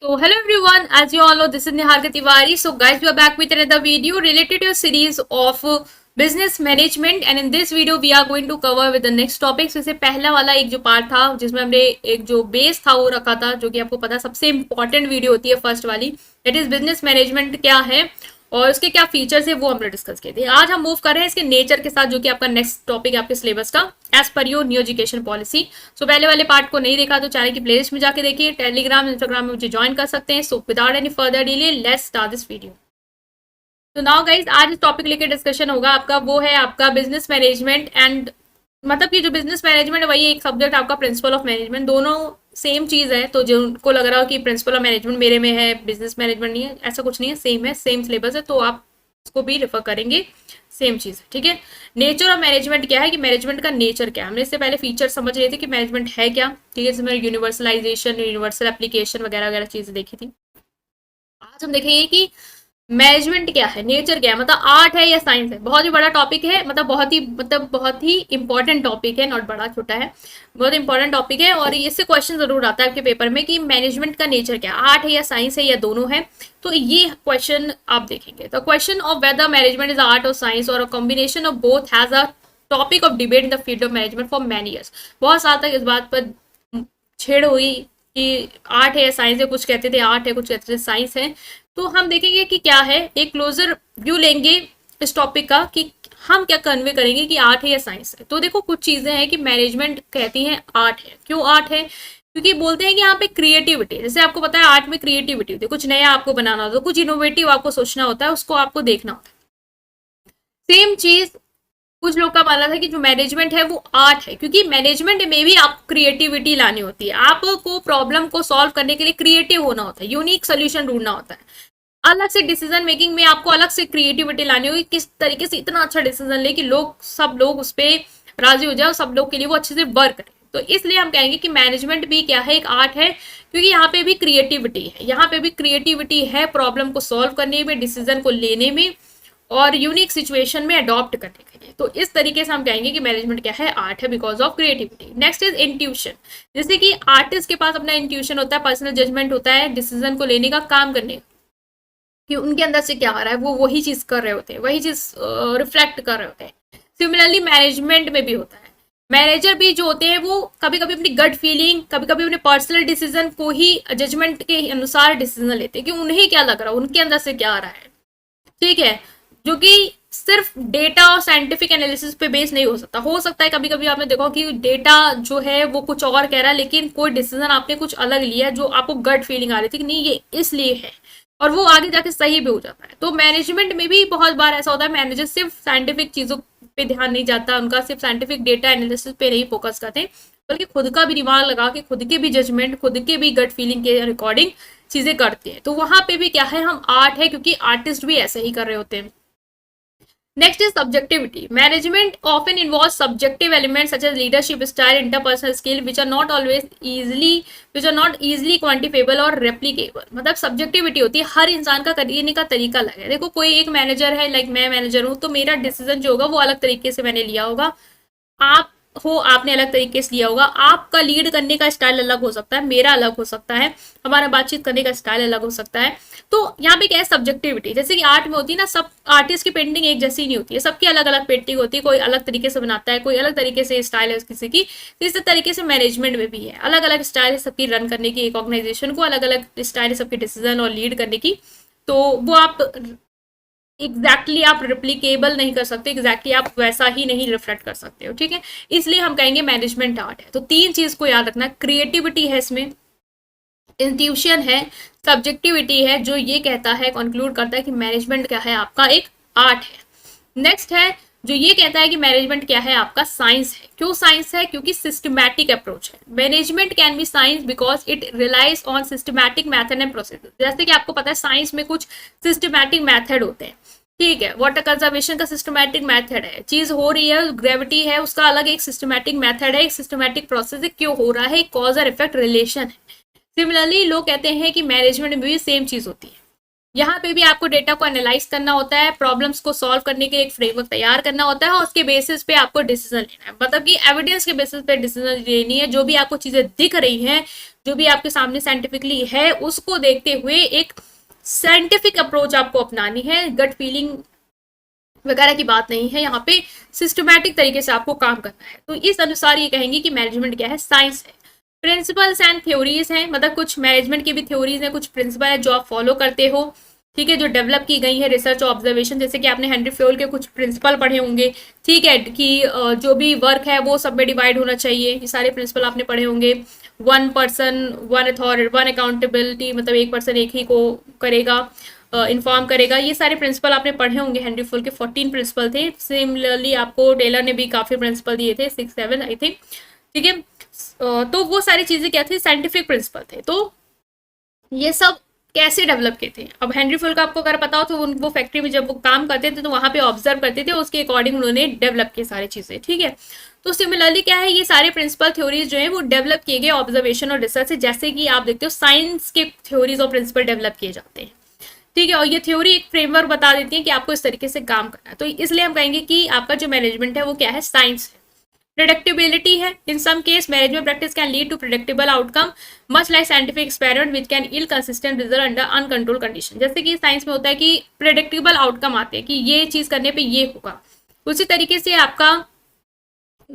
So hello everyone, as you all know, this is Niharika Tiwari. So guys, we are back with another video related to a series of business management, and in this video we are going to cover with the next topic. So इससे पहला वाला एक जो part था जिसमें हमने एक जो बेस था वो रखा था, जो कि आपको पता सबसे इम्पोर्टेंट वीडियो होती है फर्स्ट वाली, दैट इज बिजनेस मैनेजमेंट क्या है और उसके क्या फीचर्स है, वो हमने डिस्कस किए थे। आज हम मूव कर रहे हैं इसके नेचर के साथ, जो कि आपका नेक्स्ट टॉपिक है आपके सिलेबस का, as per your new education policy. So पहले वाले पार्ट को नहीं देखा तो चैनल की प्लेलिस्ट में जाके देखिए, टेलीग्राम इंस्टाग्राम में मुझे ज्वाइन कर सकते हैं। So without any further delay let's start this video. तो नाउ गाइज, आज इस टॉपिक लेके डिस्कशन होगा आपका, वो है आपका बिजनेस मैनेजमेंट। एंड मतलब कि जो बिजनेस मैनेजमेंट है वही एक सब्जेक्ट आपका प्रिंसिपल ऑफ मैनेजमेंट, दोनों सेम चीज है। तो जिनको लग रहा हो कि प्रिंसिपल ऑफ मैनेजमेंट मेरे में है, बिजनेस मैनेजमेंट नहीं है, ऐसा कुछ नहीं है, सेम है, सेम सिलेबस है, तो आप इसको भी रेफर करेंगे, सेम चीज है, ठीक है। नेचर ऑफ मैनेजमेंट क्या है कि मैनेजमेंट का नेचर क्या है, हमने इससे पहले फीचर समझ रहे थे कि मैनेजमेंट है क्या, ठीक है, जिसमें यूनिवर्सलाइजेशन, यूनिवर्सल एप्लीकेशन वगैरह वगैरह चीजें देखी थी। आज हम देखेंगे कि मैनेजमेंट क्या है, नेचर क्या है, मतलब आर्ट है या साइंस है। बहुत ही बड़ा टॉपिक है, बहुत ही इंपॉर्टेंट टॉपिक है, नॉट बड़ा छोटा है, बहुत इंपॉर्टेंट टॉपिक है। और इससे क्वेश्चन जरूर आता है आपके पेपर में कि मैनेजमेंट का नेचर क्या है, आर्ट है या साइंस है या दोनों है। तो ये क्वेश्चन आप देखेंगे। तो question of whether management is art और साइंस और a combination of both has a topic of debate in the field of management for many years. बहुत साल तक इस बात पर छेड़ हुई कि आर्ट है या साइंस है, कुछ कहते थे आर्ट है, कुछ कहते थे साइंस है। तो हम देखेंगे कि क्या है, एक क्लोजर व्यू लेंगे इस टॉपिक का कि हम क्या कन्वे करेंगे कि आर्ट है या साइंस है। तो देखो, कुछ चीजें हैं कि मैनेजमेंट कहती हैं आर्ट है। क्यों आर्ट है? क्योंकि बोलते हैं कि यहाँ पे क्रिएटिविटी, जैसे आपको पता है आर्ट में क्रिएटिविटी होती है, कुछ नया आपको बनाना होता है, कुछ इनोवेटिव आपको सोचना होता है, उसको आपको देखना होता है। सेम चीज कुछ लोग का मानना था कि जो मैनेजमेंट है वो आर्ट है, क्योंकि मैनेजमेंट में भी आपको क्रिएटिविटी लानी होती है, आपको प्रॉब्लम को सॉल्व करने के लिए क्रिएटिव होना होता है, यूनिक सोल्यूशन ढूंढना होता है, अलग से डिसीजन मेकिंग में आपको अलग से क्रिएटिविटी लानी होगी, किस तरीके से इतना अच्छा डिसीजन ले कि सब लोग उस पर राजी हो जाए और सब लोग के लिए वो अच्छे से वर्क करे। तो इसलिए हम कहेंगे कि मैनेजमेंट भी क्या है, एक आर्ट है, क्योंकि यहाँ पे भी क्रिएटिविटी है, यहाँ पे भी क्रिएटिविटी है प्रॉब्लम को सॉल्व करने में, डिसीजन को लेने में और यूनिक सिचुएशन में अडॉप्ट करने के लिए। तो इस तरीके से हम कहेंगे कि मैनेजमेंट क्या है, आर्ट है, because of creativity. Next is intuition. जैसे कि आर्टिस्ट के पास अपना इंट्यूशन होता है, पर्सनल जजमेंट होता है, डिसीजन को लेने का, काम करने का, कि उनके अंदर से क्या आ रहा है, वो वही चीज कर रहे होते हैं, वही चीज रिफ्लेक्ट कर रहे होते हैं। सिमिलरली मैनेजमेंट में भी होता है, मैनेजर भी जो होते हैं वो कभी कभी अपनी गट फीलिंग, कभी कभी अपने पर्सनल डिसीजन को ही जजमेंट के अनुसार डिसीजन लेते हैं कि उन्हें क्या लग रहा है, उनके अंदर से क्या आ रहा है, ठीक है, जो कि सिर्फ डेटा और साइंटिफिक एनालिसिस पे बेस नहीं हो सकता है कभी कभी आपने देखा कि डेटा जो है वो कुछ और कह रहा है, लेकिन कोई डिसीजन आपने कुछ अलग लिया जो आपको गट फीलिंग आ रही थी कि नहीं ये इसलिए है, और वो आगे जाके सही भी हो जाता है। तो मैनेजमेंट में भी बहुत बार ऐसा होता है, मैनेजर सिर्फ साइंटिफिक चीजों पे ध्यान नहीं जाता, उनका सिर्फ साइंटिफिक डेटा एनालिसिस पे नहीं फोकस करते, बल्कि खुद का भी दिमाग लगा के, खुद के भी जजमेंट, खुद के भी गट फीलिंग के रिकॉर्डिंग चीजें करते हैं। तो वहां पे भी क्या है, हम आर्ट है, क्योंकि आर्टिस्ट भी ऐसे ही कर रहे होते हैं। Next is subjectivity. Management often involves subjective elements such as leadership style, interpersonal skill, which are not easily quantifiable or replicable. मतलब subjectivity होती है, हर इंसान का करने का तरीका अलग है। देखो, कोई एक मैनेजर है, लाइक मैं मैनेजर हूँ, तो मेरा डिसीजन जो होगा वो अलग तरीके से मैंने लिया होगा, आप हो आपने अलग तरीके से लिया होगा, आपका लीड करने का स्टाइल अलग हो सकता है, मेरा अलग हो सकता है, हमारा बातचीत करने का स्टाइल अलग हो सकता है। तो यहाँ पे क्या है, सब्जेक्टिविटी। जैसे कि आर्ट में होती है ना, सब आर्टिस्ट की पेंटिंग एक जैसी नहीं होती है, सबकी अलग अलग पेंटिंग होती है, कोई अलग तरीके से बनाता है, कोई अलग तरीके से स्टाइल है किसी की। तो इस तरीके से मैनेजमेंट में भी है, अलग अलग स्टाइल है सबकी रन करने की, एक ऑर्गेनाइजेशन को अलग अलग स्टाइल है सबके डिसीजन और लीड करने की। तो वो आप आप रिप्लीकेबल नहीं कर सकते, आप वैसा ही नहीं रिफ्लेक्ट कर सकते हो, ठीक है। इसलिए हम कहेंगे मैनेजमेंट आर्ट है। तो तीन चीज को याद रखना, क्रिएटिविटी है इसमें, इंट्यूशन है, सब्जेक्टिविटी है, जो ये कहता है, कंक्लूड करता है कि मैनेजमेंट क्या है, आपका एक आर्ट है। नेक्स्ट है जो ये कहता है कि मैनेजमेंट क्या है, आपका साइंस है। क्यों साइंस है? क्योंकि सिस्टमैटिक अप्रोच है। Management can be science because it relies on systematic method and process. जैसे कि आपको पता है साइंस में कुछ सिस्टमैटिक मेथड होते हैं, ठीक है, वाटर कंजर्वेशन का सिस्टमैटिक मेथड है, चीज हो रही है, ग्रेविटी है, उसका अलग एक सिस्टमैटिक मेथड है, एक सिस्टमैटिक प्रोसेस है, क्यों हो रहा है, कॉज और इफेक्ट रिलेशन है। सिमिलरली लोग कहते हैं कि मैनेजमेंट में भी सेम चीज होती है, यहाँ पे भी आपको डेटा को एनालाइज करना होता है, प्रॉब्लम्स को सॉल्व करने के एक फ्रेमवर्क तैयार करना होता है, और उसके बेसिस पे आपको डिसीजन लेना है, मतलब कि एविडेंस के बेसिस पे डिसीजन लेनी है। जो भी आपको चीजें दिख रही हैं जो भी आपके सामने साइंटिफिकली है उसको देखते हुए एक साइंटिफिक अप्रोच आपको अपनानी है। गट फीलिंग वगैरह की बात नहीं है, यहाँ पे सिस्टमैटिक तरीके से आपको काम करना है। तो इस अनुसार ये कहेंगे कि मैनेजमेंट क्या है, साइंस है। प्रिंसिपल्स एंड थ्योरीज हैं, मतलब कुछ मैनेजमेंट की भी थ्योरीज हैं, कुछ प्रिंसिपल है जो आप फॉलो करते हो, ठीक है, जो डेवलप की गई है रिसर्च ऑब्जर्वेशन। जैसे कि आपने हेनरी फ्योल के कुछ प्रिंसिपल पढ़े होंगे, ठीक है, कि जो भी वर्क है वो सब में डिवाइड होना चाहिए, ये सारे प्रिंसिपल आपने पढ़े होंगे। One person one authority one accountability, मतलब एक पर्सन एक ही को करेगा, इन्फॉर्म करेगा, ये सारे प्रिंसिपल आपने पढ़े होंगे। हेनरी फुल के 14 प्रिंसिपल थे। सिमिलरली आपको टेलर ने भी काफी प्रिंसिपल दिए थे, 6-7 आई थिंक, ठीक है। तो वो सारी चीजें क्या थी, साइंटिफिक प्रिंसिपल थे। तो ये सब कैसे डेवलप किए थे, अब हेनरी फुल का आपको अगर पता हो तो वो फैक्ट्री में जब वो काम करते थे तो वहां पे ऑब्जर्व करते थे, उसके अकॉर्डिंग उन्होंने डेवलप किए सारी चीजें, ठीक है। तो सिमिलरली क्या है, ये सारे प्रिंसिपल थ्योरीज जो है वो डेवलप किए गए ऑब्जर्वेशन और रिसर्च से, जैसे कि आप देखते हो साइंस के थ्योरीज और प्रिंसिपल डेवलप किए जाते हैं, ठीक है। और ये थ्योरी एक फ्रेमवर्क बता देती है कि आपको इस तरीके से काम करना है। तो इसलिए हम कहेंगे कि आपका जो मैनेजमेंट है वो क्या है, साइंस है। प्रेडिक्टेबिलिटी है, in some case management practice can lead to predictable outcome much like scientific experiment which can yield consistent result under uncontrol condition. जैसे कि साइंस में होता है कि प्रेडिक्टेबल आउटकम आते हैं कि ये चीज करने पे ये होगा, उसी तरीके से आपका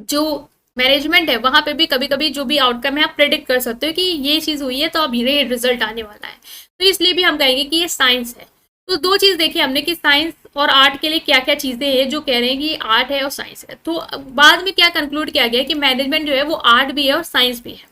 जो मैनेजमेंट है वहां पे भी कभी कभी जो भी आउटकम है आप प्रेडिक्ट कर सकते हो कि ये चीज हुई है तो अब ये रिजल्ट आने वाला है। तो इसलिए भी हम कहेंगे कि ये साइंस है। तो दो चीज देखी हमने कि साइंस और आर्ट के लिए क्या क्या चीजें हैं जो कह रहे हैं कि आर्ट है और साइंस है। तो बाद में क्या कंक्लूड किया गया कि मैनेजमेंट जो है वो आर्ट भी है और साइंस भी है,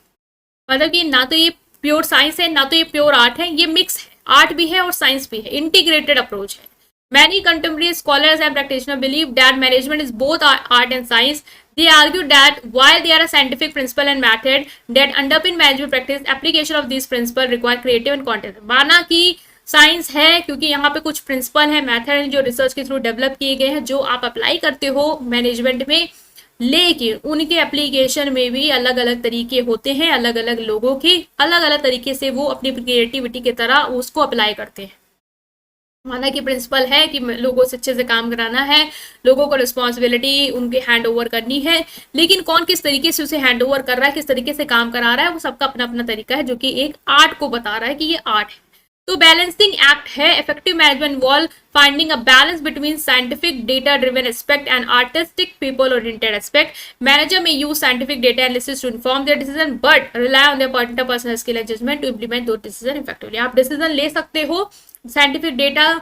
मतलब कि ना तो ये प्योर साइंस है ना तो ये प्योर आर्ट है, ये मिक्स है, आर्ट भी है और साइंस भी है, इंटीग्रेटेड अप्रोच है। Many contemporary scholars and practitioners believe that management is both art and science. They argue that while there are scientific principle and method that underpin management practice, application of these principles require creative and content. माना कि science है क्योंकि यहाँ पे कुछ principal है, method है जो रिसर्च के थ्रू डेवलप किए गए हैं, जो आप अप्लाई करते हो मैनेजमेंट में, लेकिन उनके एप्लीकेशन में भी अलग अलग तरीके होते हैं, अलग अलग लोगों के अलग अलग तरीके से वो अपनी क्रिएटिविटी की तरह उसको अप्लाई करते हैं। माना कि प्रिंसिपल है कि लोगों से अच्छे से काम कराना है, लोगों को रिस्पॉन्सिबिलिटी उनके हैंड ओवर करनी है, लेकिन कौन किस तरीके से उसे हैंड ओवर कर रहा है, किस तरीके से काम करा रहा है, वो सबका अपना अपना तरीका है जो कि एक आर्ट को बता रहा है कि ये आर्ट है। तो बैलेंसिंग एक्ट है, effective management involve finding a balance between scientific data driven aspect and artistic people oriented aspect. Manager may use scientific data analysis to inform their decision but rely on their personal skill and judgement to implement those decision effectively. आप decision ले सकते हो scientific data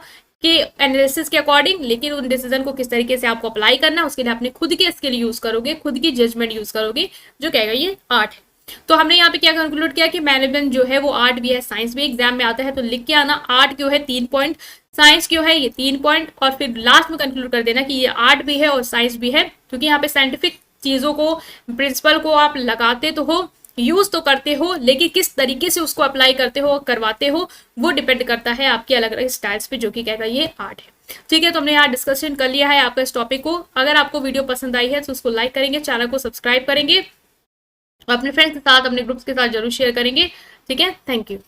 के analysis के according, लेकिन उन decision को किस तरीके से आपको अप्लाई करना है उसके लिए अपने खुद के स्किल यूज करोगे, खुद की जजमेंट यूज करोगे, जो कहेगा ये आर्ट है। तो हमने यहाँ पे क्या कंक्लूड किया कि मैनेजमेंट जो है वो आर्ट भी है साइंस भी। एग्जाम में आता है तो लिख के आना आर्ट क्यों है 3 पॉइंट, साइंस क्यों है ये 3 पॉइंट, और फिर लास्ट में कंक्लूड कर देना कि ये आर्ट भी है और साइंस भी है, क्योंकि यहाँ पे साइंटिफिक चीजों को, प्रिंसिपल को आप लगाते तो हो, यूज तो करते हो, लेकिन किस तरीके से उसको अप्लाई करते हो, करवाते हो, वो डिपेंड करता है आपके अलग अलग स्टाइल्स पे, जो कि कहेगा ये आर्ट है। ठीक है, तो हमने यहाँ डिस्कशन कर लिया है आपका इस टॉपिक को। अगर आपको वीडियो पसंद आई है तो उसको लाइक करेंगे, चैनल को सब्सक्राइब करेंगे, अपने फ्रेंड्स के साथ, अपने ग्रुप्स के साथ जरूर शेयर करेंगे। ठीक है, थैंक यू।